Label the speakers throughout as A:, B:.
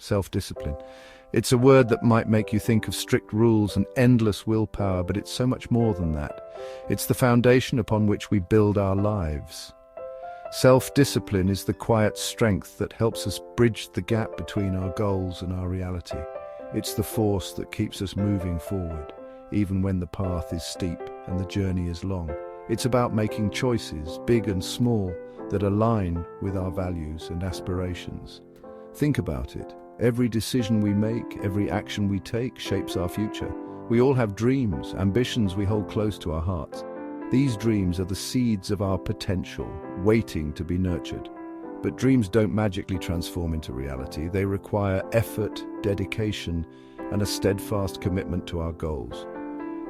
A: self-discipline. It's a word that might make you think of strict rules and endless willpower, but it's so much more than that. It's the foundation upon which we build our lives. Self-discipline is the quiet strength that helps us bridge the gap between our goals and our reality. It's the force that keeps us moving forward, even when the path is steep and the journey is long. It's about making choices, big and small, that align with our values and aspirations. Think about it. Every decision we make, every action we take shapes our future. We all have dreams, ambitions we hold close to our hearts. These dreams are the seeds of our potential, waiting to be nurtured. But dreams don't magically transform into reality. They require effort, dedication, and a steadfast commitment to our goals.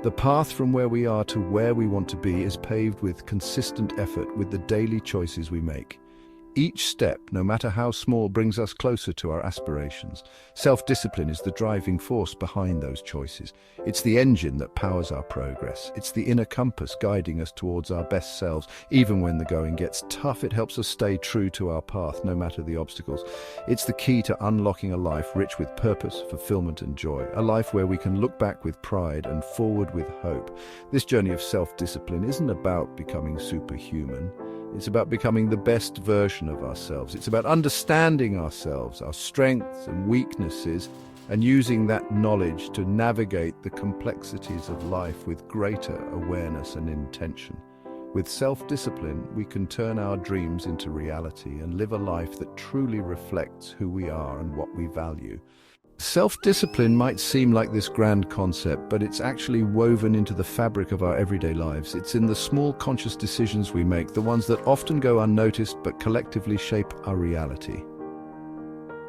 A: The path from where we are to where we want to be is paved with consistent effort with the daily choices we make. Each step, no matter how small, brings us closer to our aspirations. Self-discipline is the driving force behind those choices. It's the engine that powers our progress. It's the inner compass guiding us towards our best selves. Even when the going gets tough, it helps us stay true to our path, no matter the obstacles. It's the key to unlocking a life rich with purpose, fulfillment, and joy. A life where we can look back with pride and forward with hope. This journey of self-discipline isn't about becoming superhuman. It's about becoming the best version of ourselves. It's about understanding ourselves, our strengths and weaknesses, and using that knowledge to navigate the complexities of life with greater awareness and intention. With self-discipline, we can turn our dreams into reality and live a life that truly reflects who we are and what we value. Self-discipline might seem like this grand concept, but it's actually woven into the fabric of our everyday lives. It's in the small conscious decisions we make, the ones that often go unnoticed but collectively shape our reality.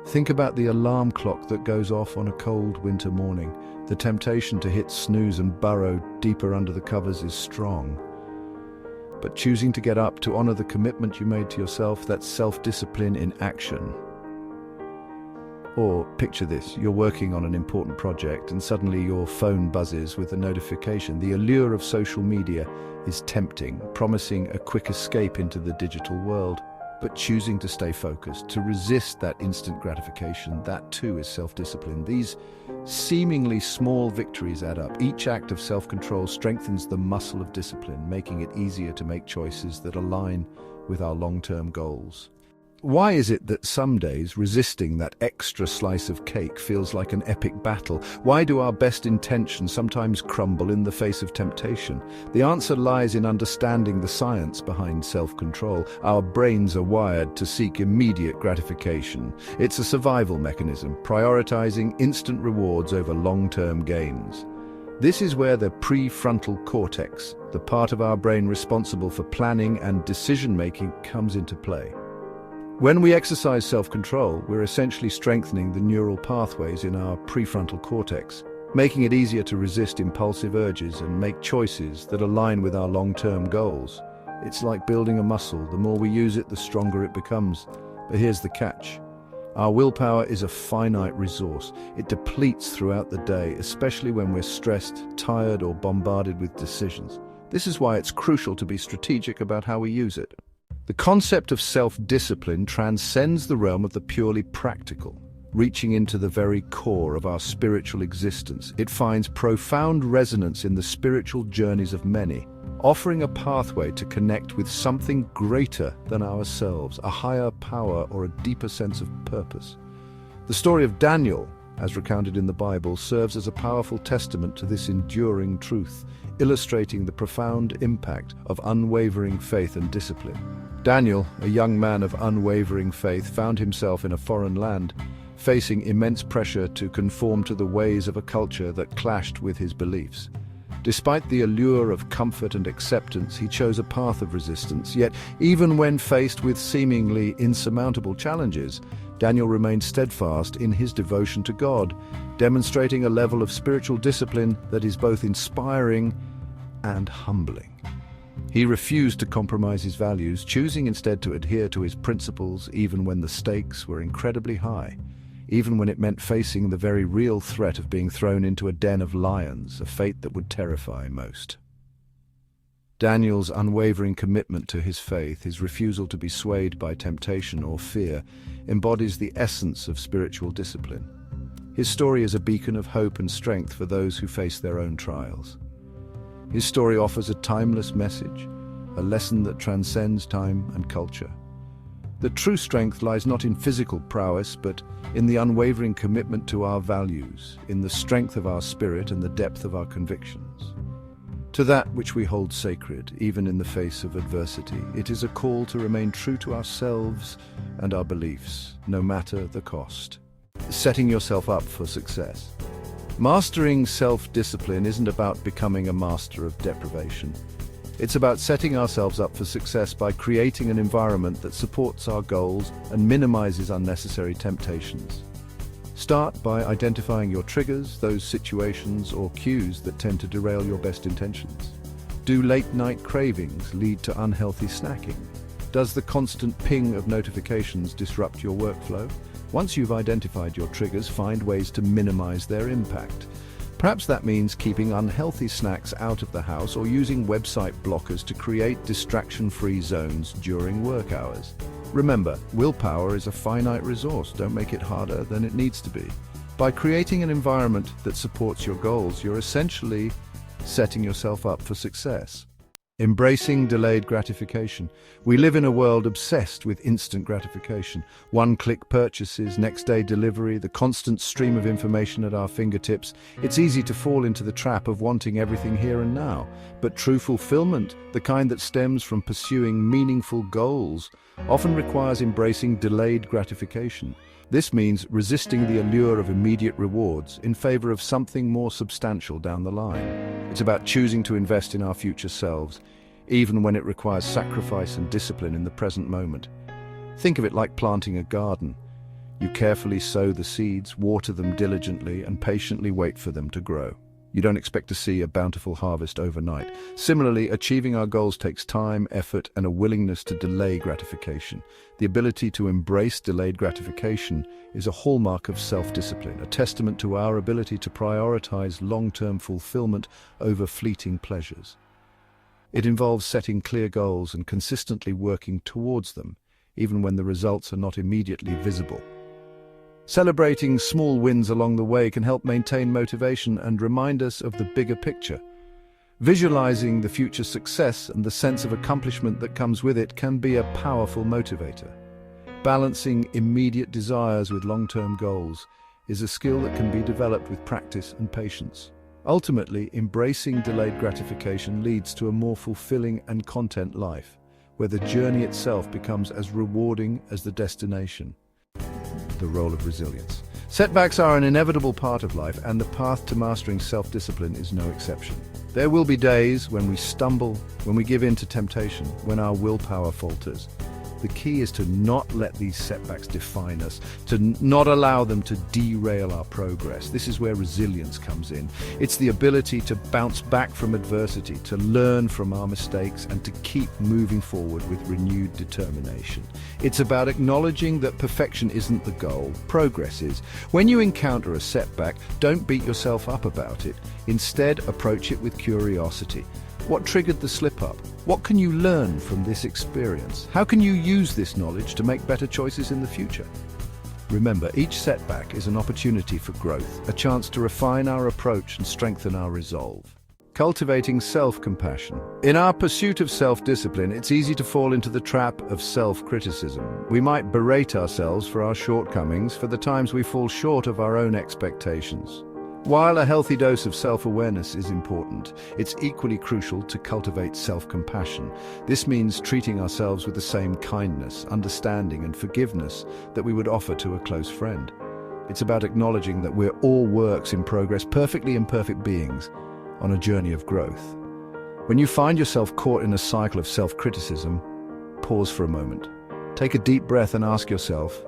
A: Think about the alarm clock that goes off on a cold winter morning. The temptation to hit snooze and burrow deeper under the covers is strong. But choosing to get up to honor the commitment you made to yourself, that's self-discipline in action. Or picture this, you're working on an important project and suddenly your phone buzzes with a notification. The allure of social media is tempting, promising a quick escape into the digital world. But choosing to stay focused, to resist that instant gratification, that too is self-discipline. These seemingly small victories add up. Each act of self-control strengthens the muscle of discipline, making it easier to make choices that align with our long-term goals. Why is it that some days resisting that extra slice of cake feels like an epic battle? Why do our best intentions sometimes crumble in the face of temptation? The answer lies in understanding the science behind self-control. Our brains are wired to seek immediate gratification. It's a survival mechanism, prioritizing instant rewards over long-term gains. This is where the prefrontal cortex, the part of our brain responsible for planning and decision-making, comes into play. When we exercise self-control, we're essentially strengthening the neural pathways in our prefrontal cortex, making it easier to resist impulsive urges and make choices that align with our long-term goals. It's like building a muscle. The more we use it, the stronger it becomes. But here's the catch. Our willpower is a finite resource. It depletes throughout the day, especially when we're stressed, tired, or bombarded with decisions. This is why it's crucial to be strategic about how we use it. The concept of self-discipline transcends the realm of the purely practical, reaching into the very core of our spiritual existence. It finds profound resonance in the spiritual journeys of many, offering a pathway to connect with something greater than ourselves, a higher power or a deeper sense of purpose. The story of Daniel, as recounted in the Bible, serves as a powerful testament to this enduring truth, illustrating the profound impact of unwavering faith and discipline. Daniel, a young man of unwavering faith, found himself in a foreign land, facing immense pressure to conform to the ways of a culture that clashed with his beliefs. Despite the allure of comfort and acceptance, he chose a path of resistance. Yet, even when faced with seemingly insurmountable challenges, Daniel remained steadfast in his devotion to God, demonstrating a level of spiritual discipline that is both inspiring and humbling. He refused to compromise his values, choosing instead to adhere to his principles even when the stakes were incredibly high, even when it meant facing the very real threat of being thrown into a den of lions, a fate that would terrify most. Daniel's unwavering commitment to his faith, his refusal to be swayed by temptation or fear, embodies the essence of spiritual discipline. His story is a beacon of hope and strength for those who face their own trials. His story offers a timeless message, a lesson that transcends time and culture. The true strength lies not in physical prowess, but in the unwavering commitment to our values, in the strength of our spirit and the depth of our convictions. To that which we hold sacred, even in the face of adversity, it is a call to remain true to ourselves and our beliefs, no matter the cost. Setting yourself up for success. Mastering self-discipline isn't about becoming a master of deprivation. It's about setting ourselves up for success by creating an environment that supports our goals and minimizes unnecessary temptations. Start by identifying your triggers, those situations or cues that tend to derail your best intentions. Do late-night cravings lead to unhealthy snacking? Does the constant ping of notifications disrupt your workflow? Once you've identified your triggers, find ways to minimize their impact. Perhaps that means keeping unhealthy snacks out of the house or using website blockers to create distraction-free zones during work hours. Remember, willpower is a finite resource. Don't make it harder than it needs to be. By creating an environment that supports your goals, you're essentially setting yourself up for success. Embracing delayed gratification. We live in a world obsessed with instant gratification. One-click purchases, next-day delivery, the constant stream of information at our fingertips. It's easy to fall into the trap of wanting everything here and now. But true fulfillment, the kind that stems from pursuing meaningful goals, often requires embracing delayed gratification. This means resisting the allure of immediate rewards in favor of something more substantial down the line. It's about choosing to invest in our future selves, even when it requires sacrifice and discipline in the present moment. Think of it like planting a garden. You carefully sow the seeds, water them diligently, and patiently wait for them to grow. You don't expect to see a bountiful harvest overnight. Similarly, achieving our goals takes time, effort, and a willingness to delay gratification. The ability to embrace delayed gratification is a hallmark of self-discipline, a testament to our ability to prioritize long-term fulfillment over fleeting pleasures. It involves setting clear goals and consistently working towards them, even when the results are not immediately visible. Celebrating small wins along the way can help maintain motivation and remind us of the bigger picture. Visualizing the future success and the sense of accomplishment that comes with it can be a powerful motivator. Balancing immediate desires with long-term goals is a skill that can be developed with practice and patience. Ultimately, embracing delayed gratification leads to a more fulfilling and content life, where the journey itself becomes as rewarding as the destination. The role of resilience. Setbacks are an inevitable part of life, and the path to mastering self-discipline is no exception. There will be days when we stumble, when we give in to temptation, when our willpower falters. The key is to not let these setbacks define us, to not allow them to derail our progress. This is where resilience comes in. It's the ability to bounce back from adversity, to learn from our mistakes, and to keep moving forward with renewed determination. It's about acknowledging that perfection isn't the goal, progress is. When you encounter a setback, don't beat yourself up about it. Instead, approach it with curiosity. What triggered the slip-up? What can you learn from this experience? How can you use this knowledge to make better choices in the future? Remember, each setback is an opportunity for growth, a chance to refine our approach and strengthen our resolve. Cultivating self-compassion. In our pursuit of self-discipline, it's easy to fall into the trap of self-criticism. We might berate ourselves for our shortcomings, for the times we fall short of our own expectations. While a healthy dose of self-awareness is important, it's equally crucial to cultivate self-compassion. This means treating ourselves with the same kindness, understanding, and forgiveness that we would offer to a close friend. It's about acknowledging that we're all works in progress, perfectly imperfect beings on a journey of growth. When you find yourself caught in a cycle of self-criticism, pause for a moment. Take a deep breath and ask yourself,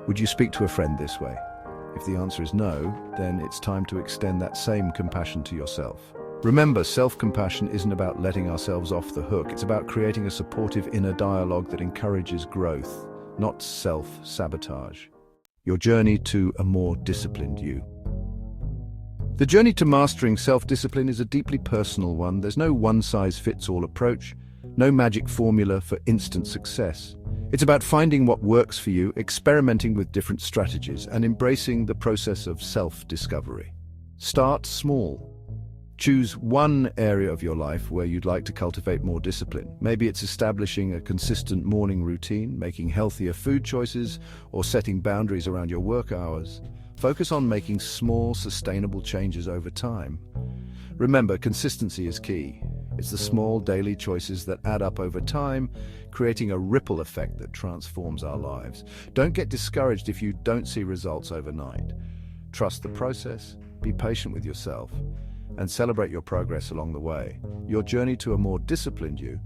A: would you speak to a friend this way? If the answer is no, then it's time to extend that same compassion to yourself. Remember, self-compassion isn't about letting ourselves off the hook. It's about creating a supportive inner dialogue that encourages growth, not self-sabotage. Your journey to a more disciplined you. The journey to mastering self-discipline is a deeply personal one. There's no one-size-fits-all approach, no magic formula for instant success. It's about finding what works for you, experimenting with different strategies, and embracing the process of self-discovery. Start small. Choose one area of your life where you'd like to cultivate more discipline. Maybe it's establishing a consistent morning routine, making healthier food choices, or setting boundaries around your work hours. Focus on making small, sustainable changes over time. Remember, consistency is key. It's the small daily choices that add up over time, creating a ripple effect that transforms our lives. Don't get discouraged if you don't see results overnight. Trust the process, be patient with yourself, and celebrate your progress along the way. Your journey to a more disciplined you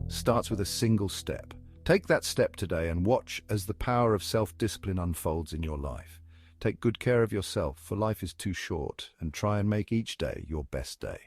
A: starts with a single step. Take that step today and watch as the power of self-discipline unfolds in your life. Take good care of yourself, for life is too short, and try and make each day your best day.